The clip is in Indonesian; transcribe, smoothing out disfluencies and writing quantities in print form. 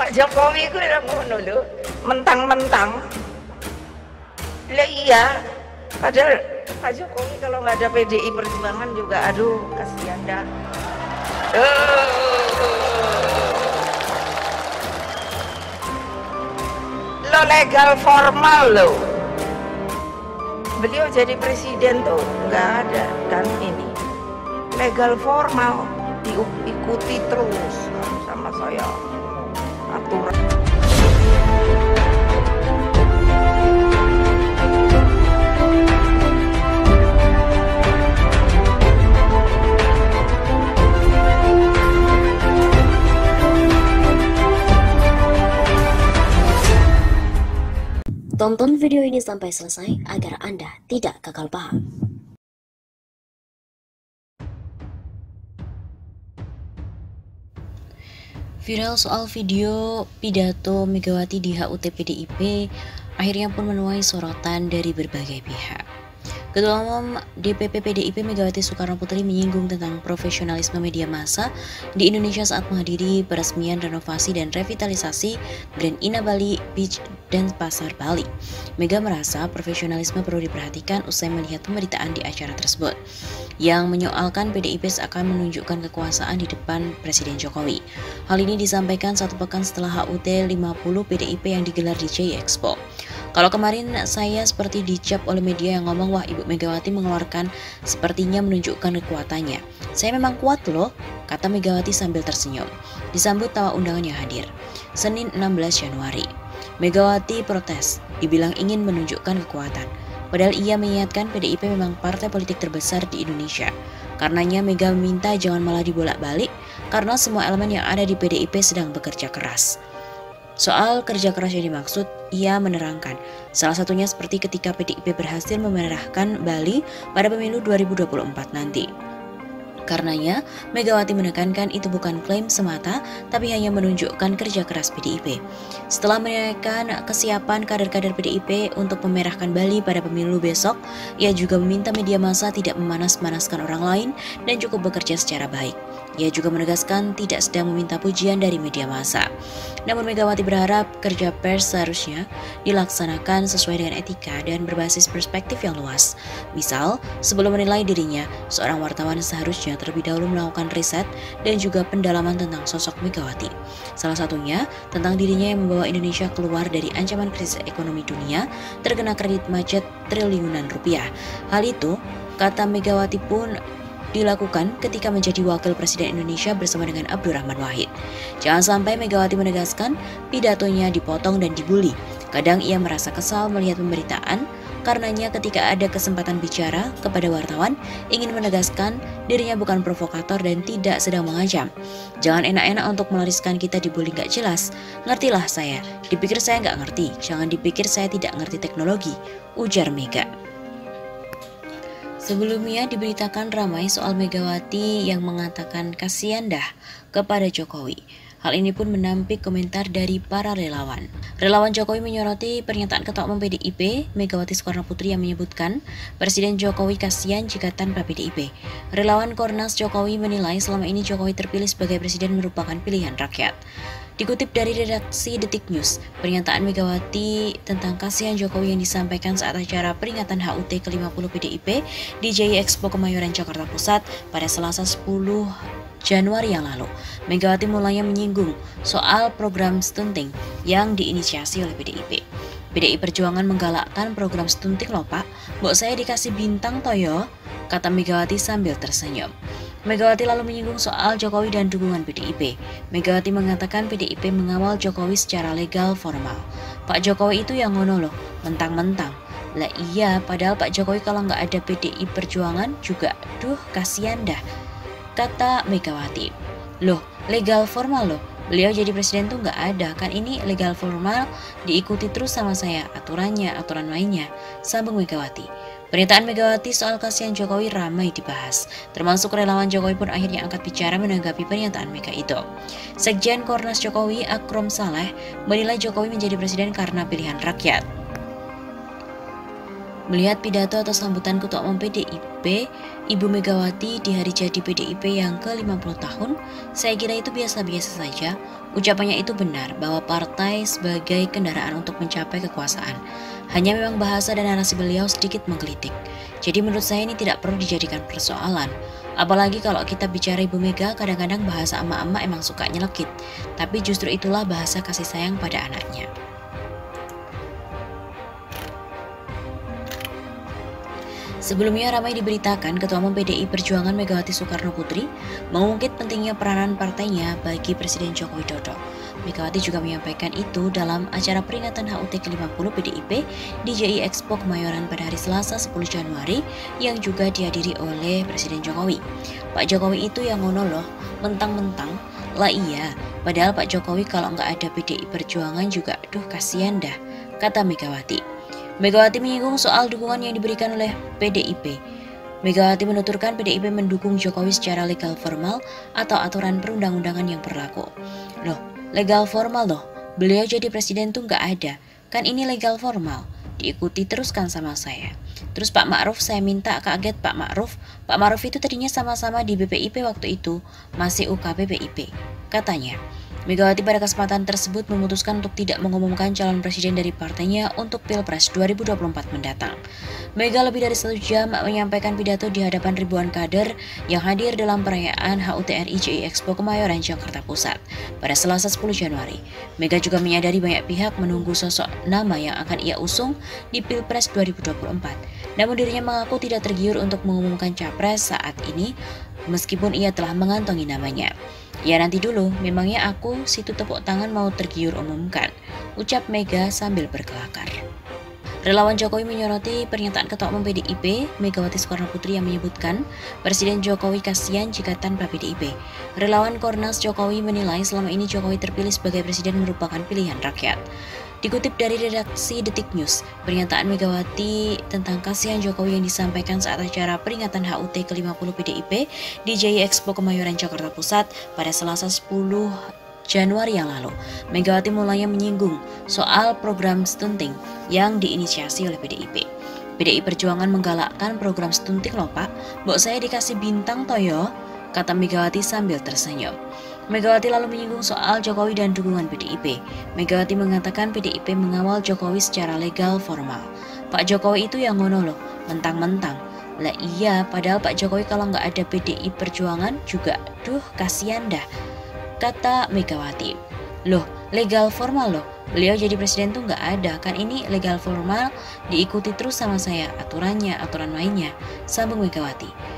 Pak Jokowi ku lho ngono lho, mentang-mentang. Lah iya, padahal Pak Jokowi kalau nggak ada PDI Perjuangan juga aduh kasihan dah. Lo legal formal lo. Beliau jadi presiden tuh nggak ada kan ini. Legal formal diikuti terus sama saya aturan. Tonton video ini sampai selesai agar Anda tidak gagal paham. Viral soal video pidato Megawati di HUT PDIP akhirnya pun menuai sorotan dari berbagai pihak. Ketua Umum DPP PDIP Megawati Soekarno Putri menyinggung tentang profesionalisme media massa di Indonesia saat menghadiri peresmian renovasi dan revitalisasi Grand Ina Bali Beach dan Pasar Bali. Mega merasa profesionalisme perlu diperhatikan usai melihat pemberitaan di acara tersebut yang menyoalkan PDIP seakan menunjukkan kekuasaan di depan Presiden Jokowi. Hal ini disampaikan satu pekan setelah HUT 50 PDIP yang digelar di Jaya Expo. Kalau kemarin saya seperti dicap oleh media yang ngomong, wah Ibu Megawati mengeluarkan sepertinya menunjukkan kekuatannya. Saya memang kuat loh, kata Megawati sambil tersenyum. Disambut tawa undangan yang hadir. Senin 16 Januari. Megawati protes, dibilang ingin menunjukkan kekuatan. Padahal ia mengingatkan PDIP memang partai politik terbesar di Indonesia. Karenanya Mega meminta jangan malah dibolak-balik karena semua elemen yang ada di PDIP sedang bekerja keras. Soal kerja keras yang dimaksud, ia menerangkan, salah satunya seperti ketika PDIP berhasil memerahkan Bali pada pemilu 2024 nanti. Karenanya, Megawati menekankan itu bukan klaim semata, tapi hanya menunjukkan kerja keras PDIP. Setelah menaikkan kesiapan kader-kader PDIP untuk memerahkan Bali pada pemilu besok, ia juga meminta media massa tidak memanas-manaskan orang lain dan cukup bekerja secara baik. Ia juga menegaskan tidak sedang meminta pujian dari media massa. Namun Megawati berharap kerja pers seharusnya dilaksanakan sesuai dengan etika dan berbasis perspektif yang luas. Misal, sebelum menilai dirinya, seorang wartawan seharusnya terlebih dahulu melakukan riset dan juga pendalaman tentang sosok Megawati. Salah satunya tentang dirinya yang membawa Indonesia keluar dari ancaman krisis ekonomi dunia, terkena kredit macet triliunan rupiah. Hal itu, kata Megawati pun dilakukan ketika menjadi wakil presiden Indonesia bersama dengan Abdurrahman Wahid. Jangan sampai Megawati menegaskan pidatonya dipotong dan dibully. Kadang ia merasa kesal melihat pemberitaan, karenanya ketika ada kesempatan bicara kepada wartawan, ingin menegaskan dirinya bukan provokator dan tidak sedang mengancam. Jangan enak-enak untuk melariskan kita dibully gak jelas. Ngertilah saya, dipikir saya gak ngerti, jangan dipikir saya tidak ngerti teknologi, ujar Mega. Sebelumnya diberitakan ramai soal Megawati yang mengatakan kasihan dah kepada Jokowi. Hal ini pun menampik komentar dari para relawan. Relawan Jokowi menyoroti pernyataan Ketua Umum PDIP, Megawati Soekarno Putri yang menyebutkan Presiden Jokowi kasihan jika tanpa PDIP. Relawan Kornas Jokowi menilai selama ini Jokowi terpilih sebagai presiden merupakan pilihan rakyat. Dikutip dari redaksi Detik News, pernyataan Megawati tentang kasihan Jokowi yang disampaikan saat acara peringatan HUT ke-50 PDIP di Jaya Expo Kemayoran, Jakarta Pusat pada Selasa 10 Januari yang lalu. Megawati mulanya menyinggung soal program stunting yang diinisiasi oleh PDIP. PDI Perjuangan menggalakkan program stunting loh Pak, mbok saya dikasih bintang toyo, kata Megawati sambil tersenyum. Megawati lalu menyinggung soal Jokowi dan dukungan PDIP. Megawati mengatakan PDIP mengawal Jokowi secara legal formal. Pak Jokowi itu yang ngono loh, mentang-mentang. Lah iya, padahal Pak Jokowi kalau nggak ada PDI Perjuangan juga, duh kasihan dah, kata Megawati. Loh, legal formal loh. Beliau jadi presiden tuh nggak ada, kan ini legal formal diikuti terus sama saya, aturannya, aturan mainnya, sambung Megawati. Pernyataan Megawati soal kasihan Jokowi ramai dibahas, termasuk relawan Jokowi pun akhirnya angkat bicara menanggapi pernyataan Mega itu. Sekjen Kornas Jokowi Akrom Saleh menilai Jokowi menjadi presiden karena pilihan rakyat. Melihat pidato atau sambutan Ketua Umum PDIP, Ibu Megawati di hari jadi PDIP yang ke-50 tahun, saya kira itu biasa-biasa saja. Ucapannya itu benar bahwa partai sebagai kendaraan untuk mencapai kekuasaan. Hanya memang bahasa dan narasi beliau sedikit menggelitik. Jadi menurut saya ini tidak perlu dijadikan persoalan. Apalagi kalau kita bicara Ibu Mega, kadang-kadang bahasa emak-emak emang suka nyelekit. Tapi justru itulah bahasa kasih sayang pada anaknya. Sebelumnya ramai diberitakan Ketua Umum PDI Perjuangan Megawati Soekarno Putri mengungkit pentingnya peranan partainya bagi Presiden Joko Widodo. Megawati juga menyampaikan itu dalam acara peringatan HUT ke-50 PDIP di JI Expo Kemayoran pada hari Selasa 10 Januari yang juga dihadiri oleh Presiden Jokowi. Pak Jokowi itu yang ngono loh, mentang-mentang lah iya, padahal Pak Jokowi kalau nggak ada PDI Perjuangan juga duh kasihan dah, kata Megawati. Megawati menyinggung soal dukungan yang diberikan oleh PDIP. Megawati menuturkan PDIP mendukung Jokowi secara legal formal atau aturan perundang-undangan yang berlaku. Loh, legal formal loh, beliau jadi presiden tuh nggak ada, kan ini legal formal, diikuti teruskan sama saya. Terus Pak Ma'ruf, saya minta kaget Pak Ma'ruf itu tadinya sama-sama di BPIP waktu itu, masih UKP PIP, katanya. Megawati pada kesempatan tersebut memutuskan untuk tidak mengumumkan calon presiden dari partainya untuk Pilpres 2024 mendatang. Mega lebih dari 1 jam menyampaikan pidato di hadapan ribuan kader yang hadir dalam perayaan HUT RI JI Expo Kemayoran, Jakarta Pusat pada Selasa 10 Januari. Mega juga menyadari banyak pihak menunggu sosok nama yang akan ia usung di Pilpres 2024. Namun dirinya mengaku tidak tergiur untuk mengumumkan capres saat ini meskipun ia telah mengantongi namanya. Ya nanti dulu, memangnya aku situ tepuk tangan mau tergiur umumkan, ucap Mega sambil berkelakar. Relawan Jokowi menyoroti pernyataan Ketua Umum PDIP, Megawati Soekarno Putri yang menyebutkan Presiden Jokowi kasihan jika tanpa PDIP. Relawan Kornas Jokowi menilai selama ini Jokowi terpilih sebagai presiden merupakan pilihan rakyat. Dikutip dari redaksi Detik News, pernyataan Megawati tentang kasihan Jokowi yang disampaikan saat acara peringatan HUT ke-50 PDIP di JI Expo Kemayoran, Jakarta Pusat pada Selasa 10 Januari yang lalu. Megawati mulanya menyinggung soal program stunting yang diinisiasi oleh PDIP. PDI Perjuangan menggalakkan program stunting loh Pak, mbok saya dikasih bintang toyo, kata Megawati sambil tersenyum. Megawati lalu menyinggung soal Jokowi dan dukungan PDIP. Megawati mengatakan PDIP mengawal Jokowi secara legal formal. Pak Jokowi itu yang ngono loh, mentang-mentang. Lah iya, padahal Pak Jokowi kalau nggak ada PDI Perjuangan juga, duh kasihan dah, kata Megawati. Loh, legal formal loh, beliau jadi presiden tuh nggak ada, kan ini legal formal, diikuti terus sama saya, aturannya, aturan mainnya, sambung Megawati.